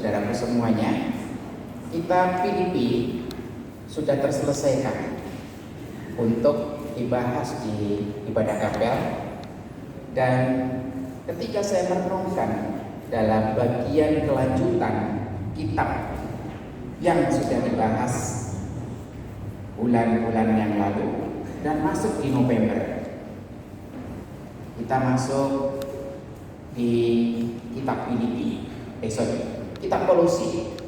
saudaraku semuanya, kitab Filipi sudah terselesaikan untuk dibahas di ibadah kapel. Dan ketika saya merenungkan dalam bagian kelanjutan kitab yang sudah dibahas bulan-bulan yang lalu dan masuk di November, kita masuk di kitab Filipi, kitab Kolose.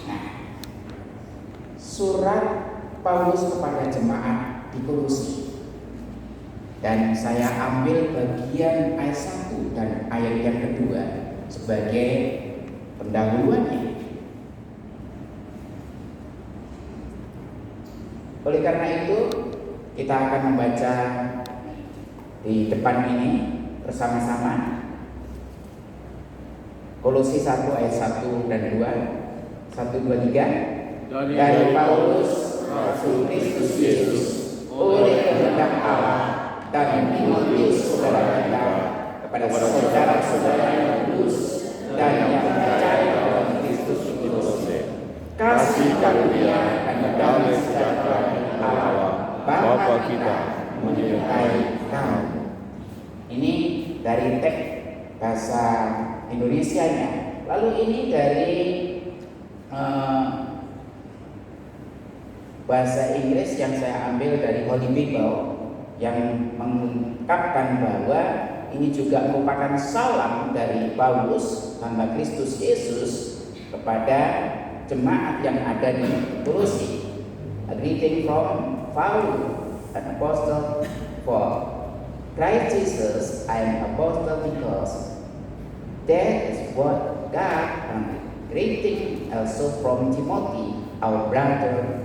Nah, surat Paulus kepada jemaat di Kolose, dan saya ambil bagian ayat 1 dan ayat yang kedua sebagai pendahuluannya. Oleh karena itu, kita akan membaca di depan ini bersama-sama Kolose 1 ayat 1 dan 2. 1, 2, 3. Dari Paulus, Rasul Kristus Yesus, oleh kehendak Allah, dan Timotius saudara kita, kepada saudara-saudara yang kudus dan yang percaya dalam Kristus di Kolose, kasih karunia dan damai sejahtera Allah Bapa kita menyertai kamu. Ini dari teks bahasa Indonesianya. Lalu ini dari bahasa Inggris yang saya ambil dari Holy Bible, yang mengungkapkan bahwa ini juga merupakan salam dari Paulus hamba Kristus Yesus kepada jemaat yang ada di Kolose. A greeting from Paul, an apostle for Christ Jesus. I am apostle because that is what God wanted. Greeting also from Timothy, our brother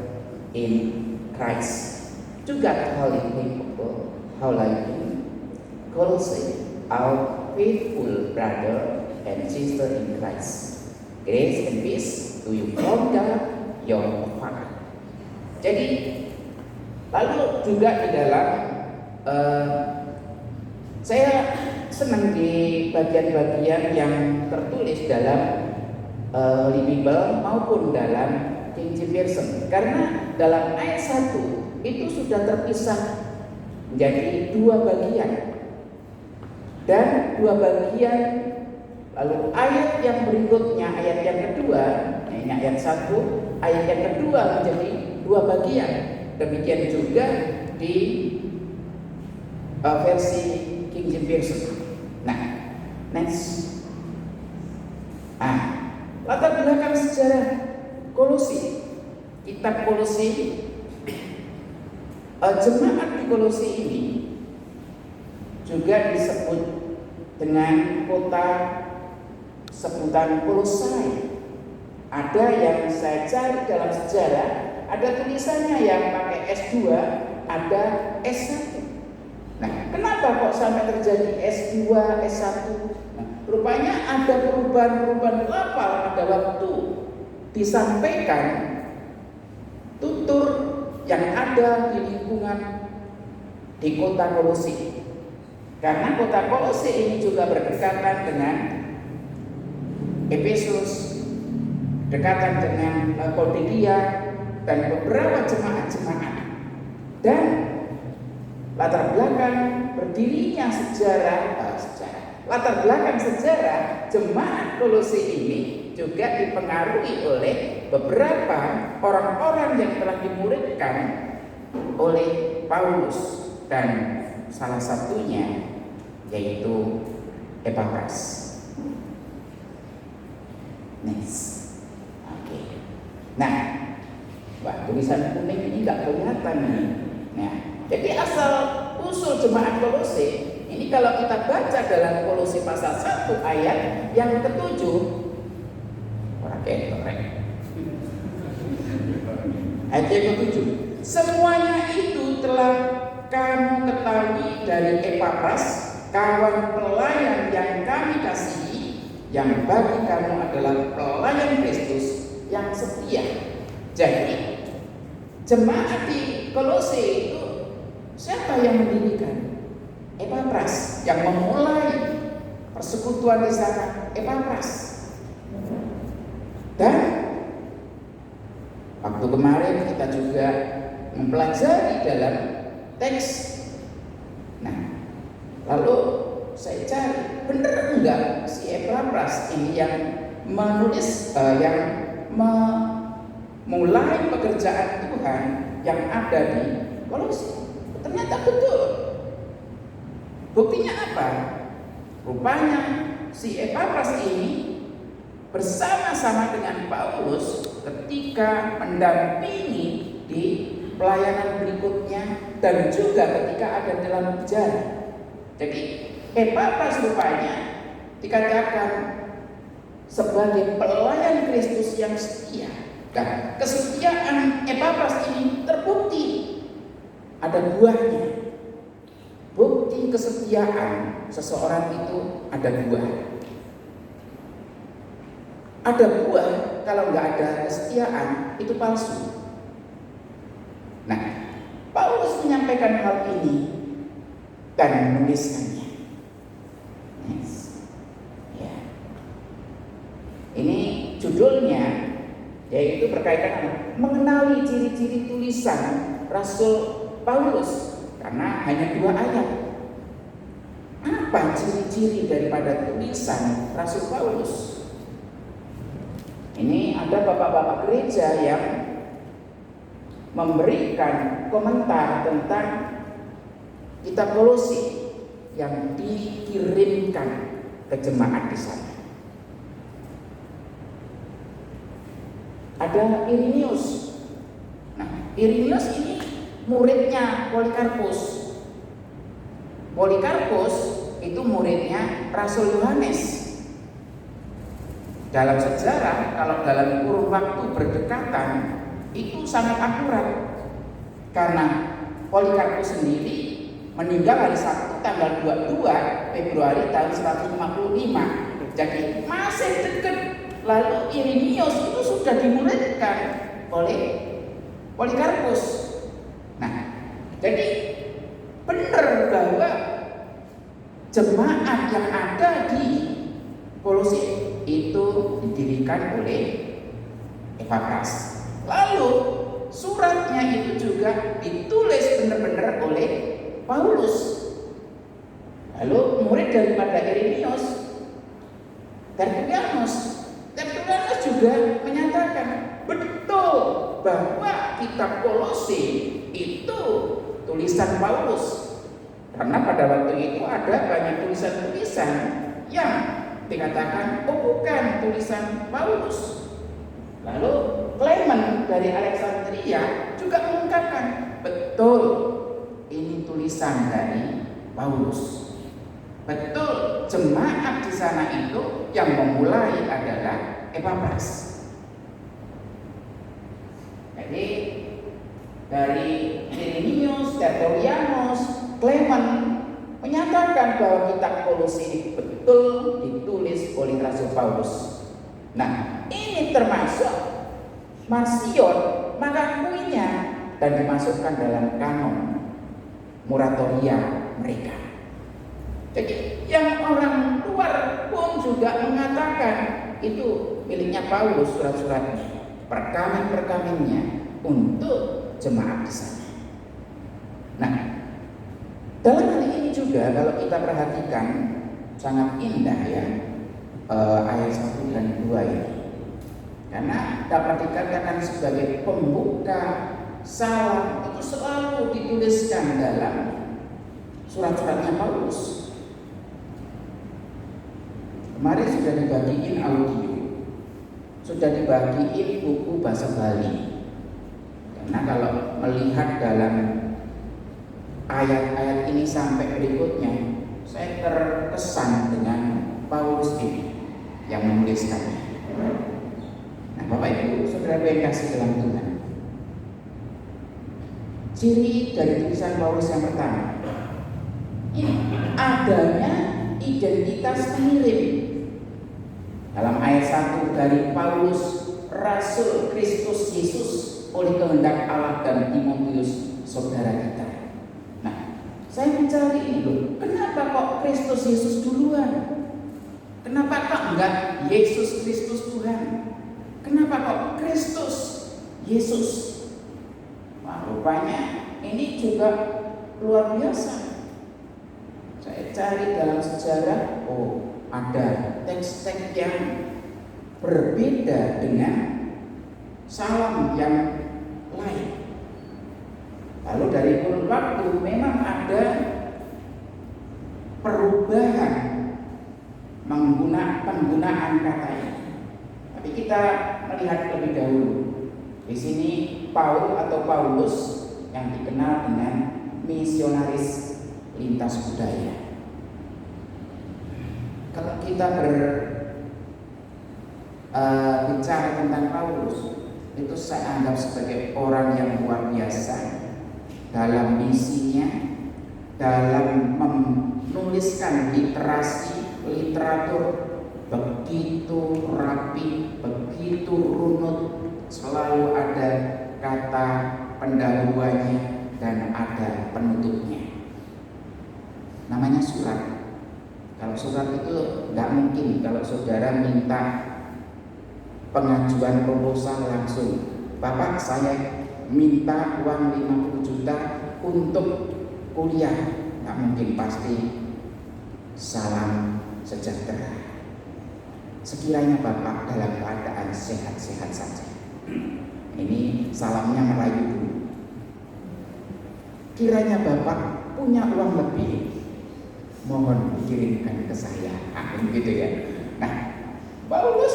in Christ. To God, holy people, holy Colossae, our faithful brother and sister in Christ. Grace and peace to you from God, your Father. Jadi, lalu juga di dalam saya senang di bagian-bagian yang tertulis dalam Holy Bible maupun dalam King James Version, karena dalam ayat 1 itu sudah terpisah menjadi dua bagian, dan dua bagian. Lalu ayat yang berikutnya, ayat yang kedua, ini ayat 1, ayat yang kedua menjadi dua bagian. Demikian juga di versi King James Version. Nah, next. Latar belakang sejarah Kolose, kitab Kolose, jemaat di Kolose ini juga disebut dengan kota sebutan Kolosai. Ada yang saya cari dalam sejarah, ada tulisannya yang pakai S2, ada S1. Nah, kenapa kok sampai terjadi S2, S1? Nah, rupanya ada perubahan-perubahan lafal pada waktu disampaikan tutur yang ada di lingkungan di kota Kolose. Karena kota Kolose ini juga berdekatan dengan Efesus, dekatan dengan Laodikia dan beberapa jemaat-jemaat. Dan latar belakang berdirinya latar belakang sejarah jemaat Kolose ini juga dipengaruhi oleh beberapa orang-orang yang telah dimuridkan oleh Paulus, dan salah satunya yaitu Epafras. Next. Oke. Nah, tulisan kuning ini nggak kelihatan nih. Nah, jadi asal usul jemaat Kolose ini kalau kita baca dalam Kolose pasal 1 ayat yang ke-7, ayat yang ke-7, semuanya itu telah kamu ketahui dari Epafras, kawan pelayan yang kami kasihi, yang bagi kamu adalah pelayan Kristus yang setia. Jadi jemaat di Kolose itu siapa yang mendirikan? Epafras. Yang memulai persekutuan di sana, Epafras. Waktu kemarin kita juga mempelajari dalam teks. Nah, lalu saya cari, benar enggak si Epapras ini yang menulis, yang memulai pekerjaan Tuhan yang ada di Kolose? Ternyata betul. Buktinya apa? Rupanya si Epapras ini bersama-sama dengan Paulus ketika mendampingi di pelayanan berikutnya dan juga ketika ada dalam penjara. Jadi Epapras rupanya dikatakan sebagai pelayan Kristus yang setia. Dan kesetiaan Epapras ini terbukti, ada buahnya. Bukti kesetiaan seseorang itu ada buah. Ada buah, kalau nggak ada kesetiaan itu palsu. Nah, Paulus menyampaikan hal ini dan menuliskannya. Ya. Ini judulnya, yaitu berkaitan mengenali ciri-ciri tulisan Rasul Paulus, karena hanya 2 ayat. Apa ciri-ciri daripada tulisan Rasul Paulus? Ini ada bapak-bapak gereja yang memberikan komentar tentang kitab Kolose yang dikirimkan ke jemaat di sana. Ada Irenaeus. Nah, Irenaeus ini muridnya Polikarpus. Polikarpus itu muridnya Rasul Yohanes. Dalam sejarah, kalau dalam kurun waktu berdekatan, itu sangat akurat. Karena Polikarpus sendiri meninggal hari Sabtu tanggal 22 Februari tahun 155. Jadi masih dekat. Lalu Irenaeus itu sudah dimuridkan oleh Polikarpus. Nah, jadi benar bahwa jemaat yang ada di Kolose itu didirikan oleh Epapras. Lalu suratnya itu juga ditulis benar-benar oleh Paulus. Lalu murid daripada Irenaeus, Tertullianus juga menyatakan betul bahwa kitab Kolose itu tulisan Paulus. Karena pada waktu itu ada banyak tulisan-tulisan yang dikatakan bukan tulisan Paulus. Lalu Clement dari Alexandria juga mengungkapkan betul ini tulisan dari Paulus. Betul jemaat di sana itu yang memulai adalah Epapras. Jadi dari Irenaeus, Tertullianus, Clement menyatakan bahwa kitab Kolose ini betul ditulis oleh Rasul Paulus. Nah, ini termasuk Marcion mengakuinya dan dimasukkan dalam kanon moratoria mereka. Jadi yang orang luar pun juga mengatakan itu miliknya Paulus, surat-suratnya, perkamen-perkamennya untuk jemaat di sana. Nah, dalam hal ini juga kalau kita perhatikan sangat indah ya ayat 1 dan 2 ini. Karena dapat dikatakan sebagai pembuka salam itu selalu dituliskan dalam surat-suratnya Paulus. Kemarin sudah dibagiin audio, sudah dibagiin buku bahasa Bali. Karena kalau melihat dalam ayat-ayat ini sampai berikutnya, saya terkesan dengan Paulus ini yang menuliskannya. Nah, Bapak Ibu, saudara yang kasih dalam Tuhan, ciri dari tulisan Paulus yang pertama, ini adanya identitas pengirim. Dalam ayat 1 dari Paulus, Rasul Kristus Yesus oleh kehendak Allah dan Timotius saudara kita. Nah, saya mencari ini loh, kenapa kok Kristus Yesus duluan? Kenapa kok enggak Yesus Kristus Tuhan? Kenapa kok Kristus Yesus. Nah, rupanya ini juga luar biasa. Saya cari dalam sejarah, ada teks-teks yang berbeda dengan salam yang lain. Lalu dari kurun waktu memang ada perubahan penggunaan kata ini. Tapi kita melihat lebih dahulu. Di sini Paulus yang dikenal dengan misionaris lintas budaya. Kalau kita bicara tentang Paulus, itu saya anggap sebagai orang yang luar biasa dalam misinya, dalam menuliskan literatur begitu rapi, begitu runut, selalu ada kata pendahuluannya dan ada penutupnya. Namanya surat. Kalau surat itu nggak mungkin kalau saudara minta pengajuan proposal langsung, Bapak saya minta uang 50 juta untuk kuliah, nggak mungkin, pasti salam sejahtera. Sekiranya Bapak dalam keadaan sehat-sehat saja. Ini salamnya merayu dulu. Kiranya Bapak punya uang lebih, mohon dikirimkan ke saya. Begitu ya. Nah, Paulus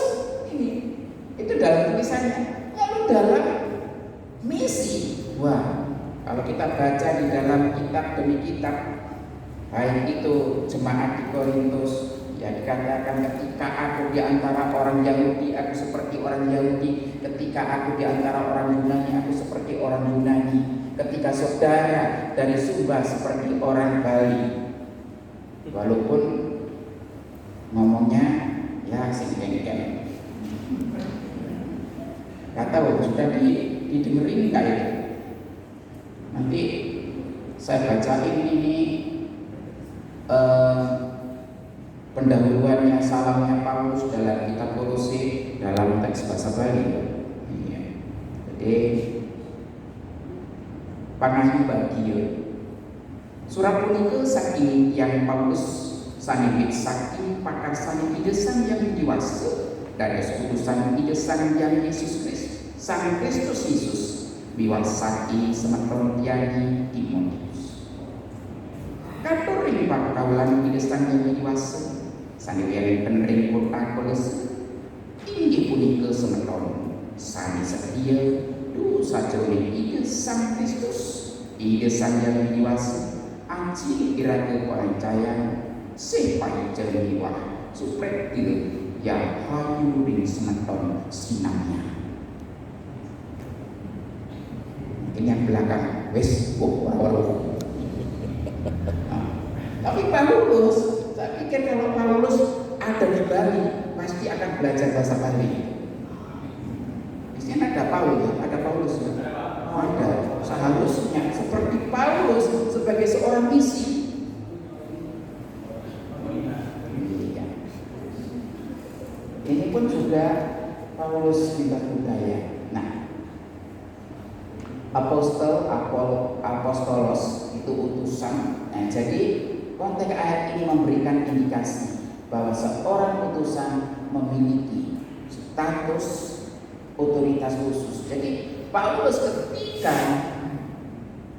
ini itu dalam tulisannya. Lalu dalam misi, kalau kita baca di dalam kitab demi kitab, baik itu jemaat di Korintus, ya dikatakan ketika aku di antara orang Yahudi, aku seperti orang Yahudi. Ketika aku di antara orang Yunani, aku seperti orang Yunani. Ketika saudara dari Sumba seperti orang Bali. Walaupun ngomongnya ya singkeng-keng. Gak tahu sudah didengerin gak itu. Nanti saya bacain ini pendahuluannya, salamnya Paulus dalam kitab Kolose dalam teks bahasa Bali. Iya. Jadi pangahi bagi surat punika saking yang Paulus sanibit saking pakar sanibit desan yang diwasa dari utusan idesan yang Yesus Kristus sang Kristus Yesus biwasaki semeton tiani Timotius. Katoring pakaulan idesan yang diwasa sanibit penering kota Kolose inggih punika semeton sami setia dosa jroning ide sang Kristus ide sang yang diwasa aji iraga pancaya sing pancen wah supretil yang hayu ring semeton sinamnya. Ini yang belakang wes tapi Paulus, saya pikir kalau Paulus ada di Bali pasti akan belajar bahasa Bali. Di sini ada Paulus ya? Ada. Seharusnya seperti Paulus sebagai seorang misi. Ini pun juga Paulus lintas budaya. Nah, apostolos itu utusan. Nah, jadi konteks ayat ini memberikan indikasi bahwa seorang utusan memiliki status otoritas khusus. Jadi Paulus ketika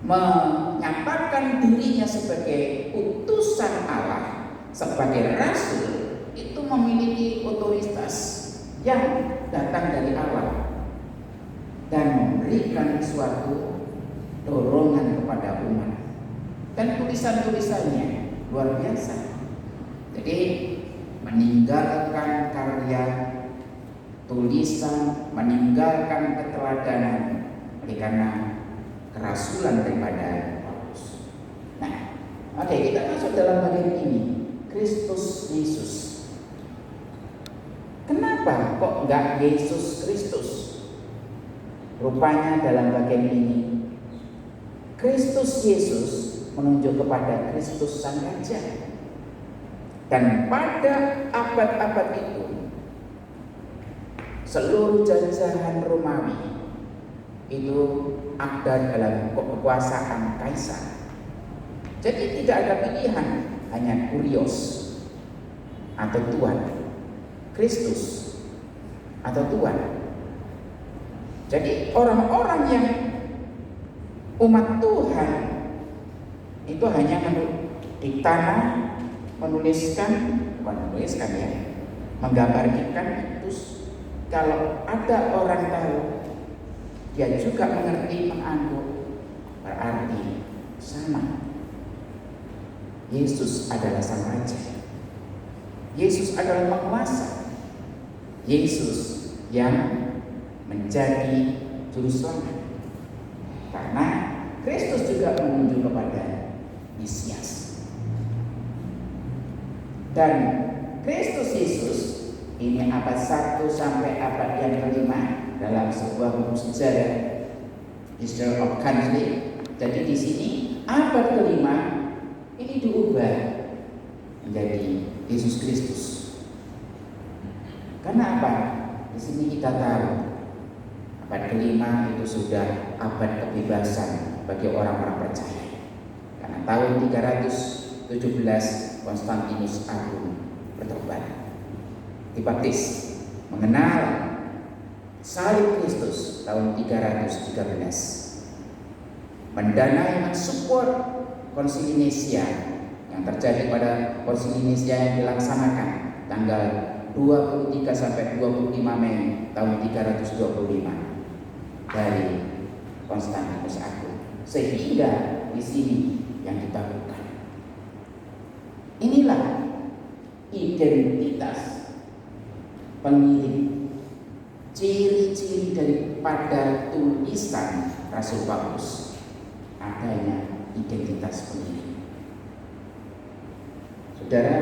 menyatakan dirinya sebagai utusan Allah, sebagai rasul, itu memiliki otoritas yang datang dari Allah dan memberikan suatu dorongan kepada umat. Dan tulisan-tulisannya luar biasa. Jadi meninggalkan karya tulisan, meninggalkan keteladanan oleh karena kerasulan daripada Paulus. Nah, oke, kita masuk dalam bagian ini, Kristus Yesus. Kenapa kok enggak Yesus Kristus? Rupanya dalam bagian ini Kristus Yesus menunjuk kepada Kristus Sang Raja. Dan pada abad-abad itu seluruh jajahan Romawi itu ada dalam kekuasaan kaisar. Jadi tidak ada pilihan, hanya kurios atau Tuhan, Kristus atau Tuhan. Jadi orang-orang yang umat Tuhan itu hanya di tanah menggambarkan itu. Kalau ada orang tahu, dia juga mengerti, menganggap, berarti sama. Yesus adalah sang raja. Yesus adalah penguasa. Yesus yang menjadi juru selamat. Karena Kristus juga menuju kepada Mesias. Dan Kristus Yesus ini abad 1 sampai abad yang kelima dalam sebuah buku sejarah, History of Country. Jadi di sini abad kelima ini diubah menjadi Yesus Kristus. Karena apa? Di sini kita tahu abad kelima itu sudah abad kebebasan bagi orang-orang percaya. Karena tahun 317 Konstantinus Agung bertobat, dibaptis, mengenal salib Kristus tahun 313, mendanai, mensupport Konsili Nicea yang terjadi pada Konsili Nicea yang dilaksanakan tanggal 23 sampai 25 Mei tahun 325 dari Konstantinus Agung. Sehingga di sini yang dibangunkan. Inilah identitas pengirim, ciri-ciri daripada tulisan Rasul Paulus, adanya identitas pengirim. Saudara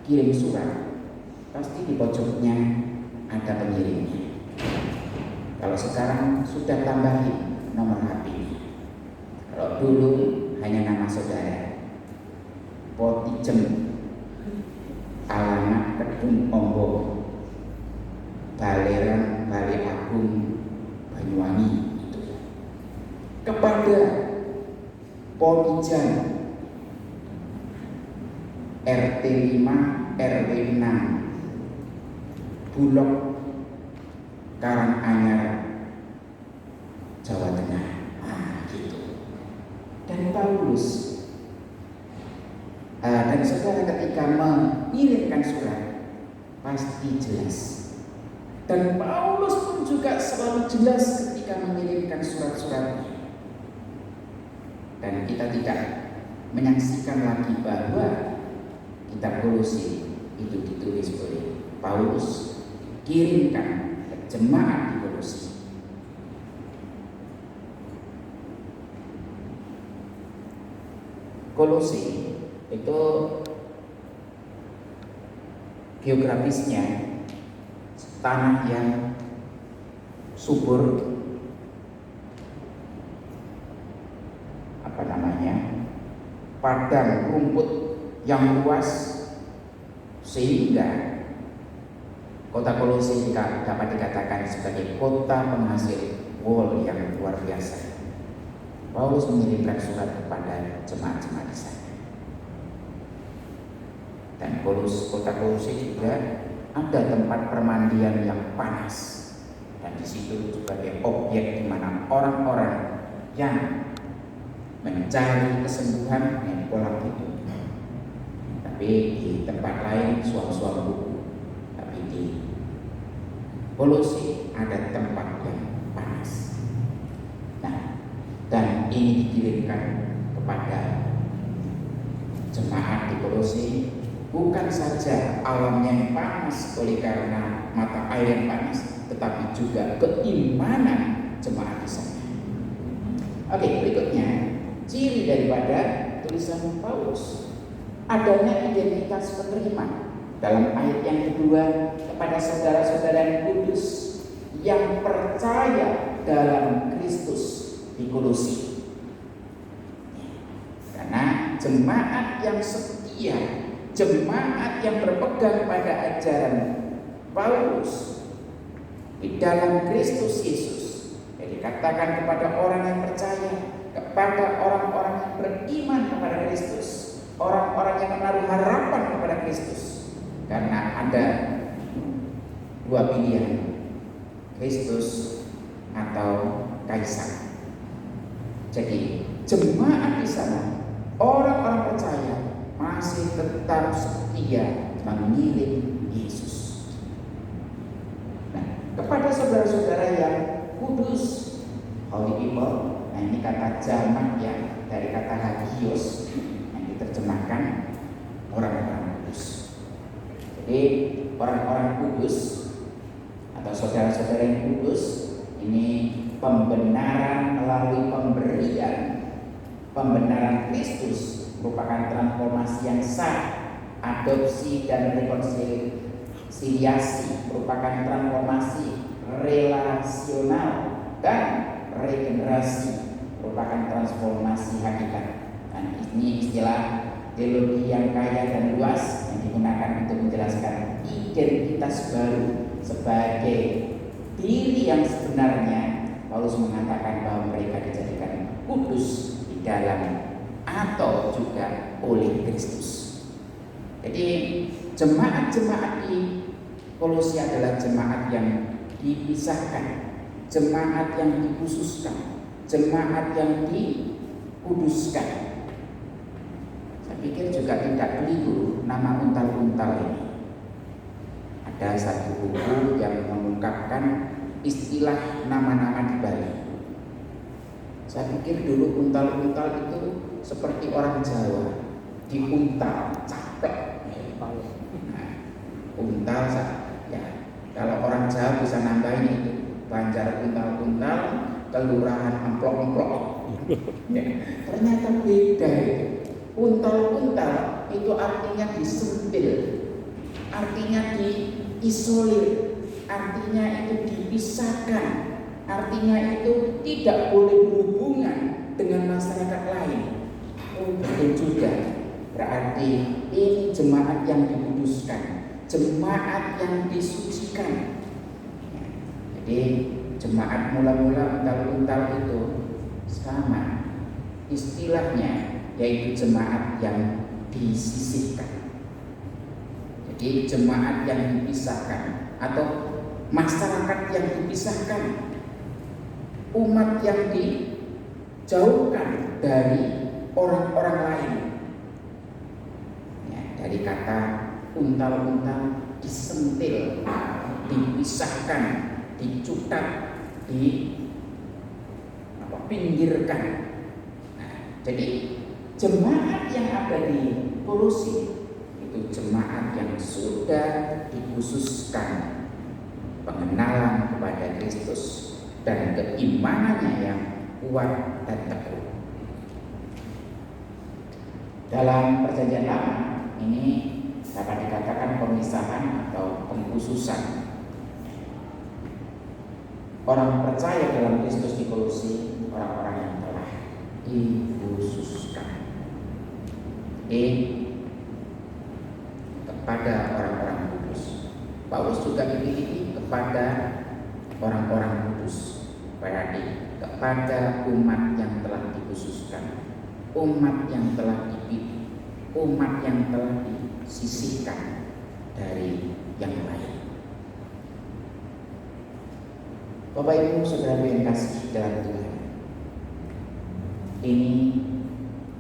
kirim surat, pasti di pojoknya ada pengirimnya. Kalau sekarang sudah tambahin nomor HP. Kalau dulu hanya nama saudara, Potijem, alamat Kedung Ombong, Baleran, Bale Agung, Banyuwangi, itu. Kepada Potijan, RT 5, RW 6, Bulog, Karanganyar, Jawa Tengah. Gitu. Dan Paulus dan saudara ketika mengirimkan surat pasti jelas. Dan Paulus pun juga selalu jelas ketika mengirimkan surat-suratnya. Dan kita tidak menyaksikan lagi bahwa kitab Kolose itu ditulis oleh Paulus, kirimkan ke jemaat di Kolose. Kolose itu geografisnya tanah yang subur, padang rumput yang luas, sehingga kota Kolose dapat dikatakan sebagai kota penghasil wol yang luar biasa. Paulus mengirimkan surat kepada jemaat-jemaat di sana. Dan kota Kolose juga ada tempat permandian yang panas, dan di situ sebagai objek di mana orang-orang yang mencari kesembuhan yang kolam itu. Tapi di tempat lain suam-suam buku, tapi di Kolose ada tempat yang panas. Nah, dan ini dikirimkan kepada jemaat di Kolose. Bukan saja alamnya yang panas oleh karena mata air yang panas, tetapi juga keimanan jemaat di sana. Oke, berikutnya ciri daripada tulisan Paulus, adanya identitas penerima dalam ayat yang kedua kepada saudara-saudara yang kudus yang percaya dalam Kristus di Kolose. Karena jemaat yang setia, jemaat yang berpegang pada ajaran Paulus di dalam Kristus Yesus Jadi katakan kepada orang yang percaya, kepada orang-orang yang beriman kepada Kristus, orang-orang yang menaruh harapan kepada Kristus. Karena ada dua pilihan, Kristus atau kaisar. Jadi jemaat di sana, orang-orang percaya masih tetap setia memilih Yesus. Nah, kepada saudara-saudara yang kudus, holy people, nah ini kata jamak ya, dari kata hagios yang diterjemahkan orang-orang kudus. Jadi orang-orang kudus atau saudara-saudara yang kudus ini pembenaran melalui pembenaran Kristus merupakan transformasi yang sah. Adopsi dan rekonsiliasi merupakan transformasi relasional, dan regenerasi merupakan transformasi hakikat. Dan ini istilah teologi yang kaya dan luas yang digunakan untuk menjelaskan identitas baru sebagai diri yang sebenarnya. Paulus mengatakan bahwa mereka dijadikan kudus di dalam atau juga oleh Kristus. Jadi jemaat-jemaat di Kolose adalah jemaat yang dipisahkan, jemaat yang dikhususkan, jemaat yang dikuduskan. Saya pikir juga tidak keliru nama untal-untal ini. Ada satu buku yang mengungkapkan istilah nama-nama di Bali. Saya pikir dulu untal-untal itu seperti orang Jawa, diuntal, capek. Nah, untal ya, kalau orang Jawa bisa nambahin itu Banjar untal-untal, kelurahan amplok-amplok. Ya, ternyata beda itu. Untal-untal itu artinya disentil, artinya diisolir, artinya itu dipisahkan, artinya itu tidak boleh berhubungan dengan masyarakat lain. Oh, betul juga. Berarti ini jemaat yang dikuduskan, jemaat yang disucikan. Jadi jemaat mula-mula untal-untal itu sama istilahnya, yaitu jemaat yang disisihkan. Jadi jemaat yang dipisahkan atau masyarakat yang dipisahkan, umat yang dijauhkan dari orang-orang lain. Ya, dari kata untal-untal, disentil, dipisahkan, dicutak, pinggirkan. Nah, jadi jemaat yang ada di Kolose itu jemaat yang sudah dikhususkan pengenalan kepada Kristus dan keimanannya yang kuat dan teguh. Dalam Perjanjian Lama ini dapat dikatakan pemisahan atau pengkhususan. Orang percaya dalam Kristus di Kolose, orang-orang yang telah dikhususkan. Kepada orang-orang kudus. Paulus juga dipilih kepada orang-orang kudus. Berarti kepada umat yang telah dikhususkan, umat yang telah dipilih, umat yang telah disisihkan dari yang lain. Bapak Ibu Saudara yang kasih dalam Tuhan, ini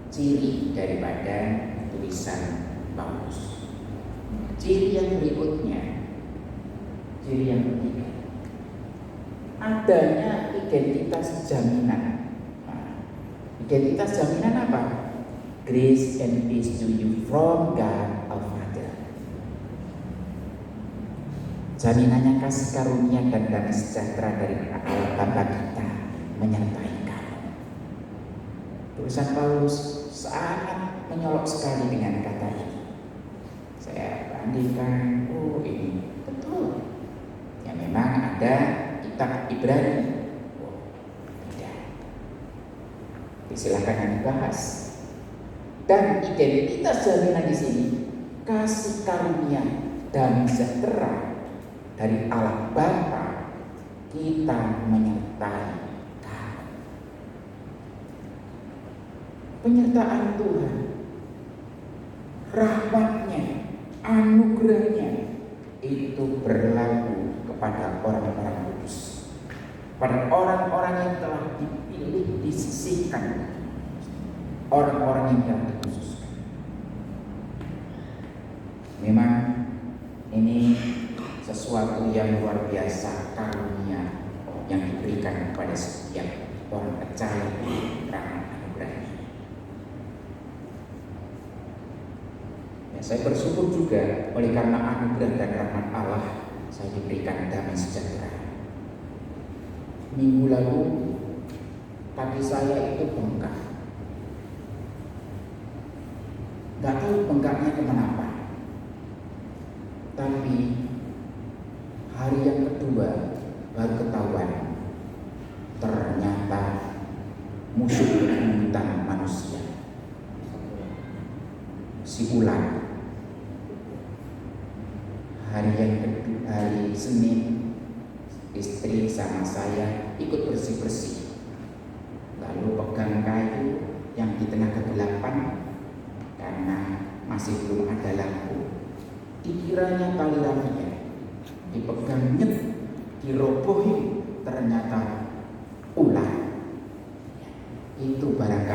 ciri daripada tulisan Paulus. Ciri yang berikutnya, ciri yang ketiga, adanya identitas jaminan. Identitas jaminan apa? Grace and peace to you from God our Father. Jaminannya kasih karunia dan damai sejahtera dari Allah Bapa kita menyertai kamu. Tulisan Paulus sangat menyolok sekali dengan kata ini. Saya bandingkan, oh ini betul. Ya memang ada kitab Ibrani. Oh, tidak. Silakan yang dibahas. Dan identitas jaminan di sini kasih karunia dan sejahtera dari Allah Bapa kita menyertai penyertaan Tuhan, rahmatnya, anugerahnya itu berlaku kepada orang-orang kudus, pada orang-orang yang telah dipilih, disisihkan, orang-orang yang telah dikhususkan. Memang ini sesuatu yang luar biasa, karunia yang diberikan kepada setiap orang percaya di rahmat anugerahnya. Ya, saya bersyukur juga oleh karena anugerah dan rahmat Allah, saya diberikan damai sejahtera. Minggu lalu kaki saya itu bengkak. Gak tahu bengkaknya kenapa. Tapi hari yang kedua baru ketahuan, ternyata musuh bebuyutan manusia, si ular. Hari Senin istri sama saya ikut bersih-bersih, lalu pegang kayu yang di tengah kegelapan karena masih belum ada lampu. Dikiranya tali rafia, dipegang nyet, dirobohin, ternyata ular. Itu barangkali